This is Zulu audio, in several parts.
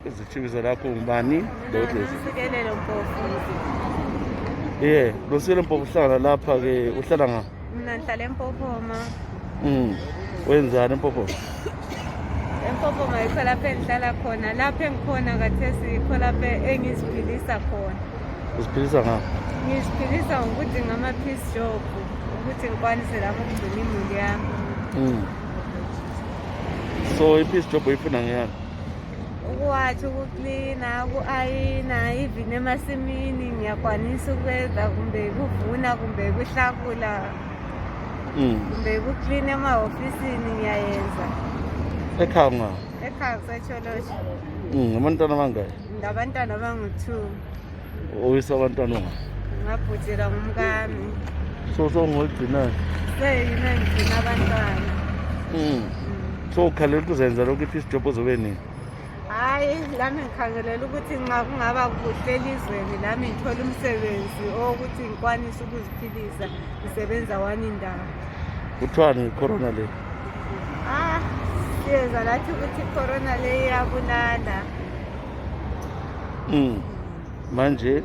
Izitshibiso lakho ngubani? Usikelelo Mpofu. Lusikele Mpofu uhlala lapha ke uhlala nga? Mina ngihlala eMpopoma. Wenzani eMpopoma? eMpopoma yikho lapho engihlala khona. Lapho engikhona khathesi yikho lapho engiziphilisa khona. Uziphilisa nga? Ngiziphilisa ngokuthi ngama-piece job, ukuthi ngikwanise lapho ukugcina imuli yami. So i-piece job uyifuna ngeyani? Ukuwathi, ukuklina, uku-ayina, even emasimini ngiyakwanisa ukwenza, kumbe ukuvuna, kumbe ukuhlakula, kumbe ukuklina emahofisini ngiyayenza. Ekhaya nga? Ekhaya kuseTsholotsho. Abantwana abangaki? Ngabantwana abangu-2. Uyisa abantwana nga? Ngabhutshela ngumkami. So ngolugcinayo? Seyina ngigcina abantwana. So ukhalela ukuthi uzenza lokhu i-piece job uzobe nini? Hayi, lami ngikhangelela ukuthi nxa kungaba kuhle elizweni lami ngithole umsebenzi owokuthi ngikwanise ukuziphilisa ngisebenza wani indawo. Kuthiwani i-corona le? Siyeza lathi ukuthi i-corona le iyabulala. Manje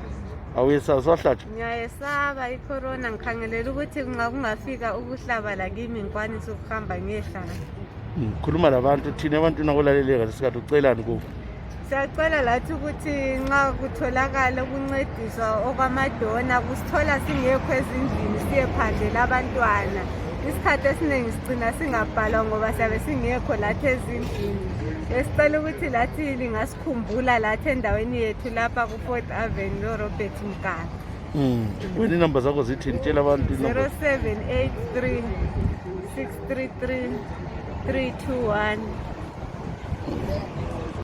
awuyesaba usahlatshwa? Ngiyayesaba i-corona, ngikhangelela ukuthi nxa kungafika ukuhlaba lakimi ngikwanise ukuhamba ngiyehlala. Khuluma labantu, thina ebantwini akulaleleka lesikhathi ucelani kubo? Siyacela lathi ukuthi nxa kutholakala ukuncediswa okwamadona, kusithola singekho ezindlini siye phandle labantwana. Isikhathi esiningi sigcina singabhalwa ngoba siyabe singekho lathi ezindlini. Besicela ukuthi lathi lingasikhumbula lathi endaweni yethu lapha ku-4th Avenue no-Robert Mganga. Wena inamba zakho zithini? Tshela abantu. 0783 633 321.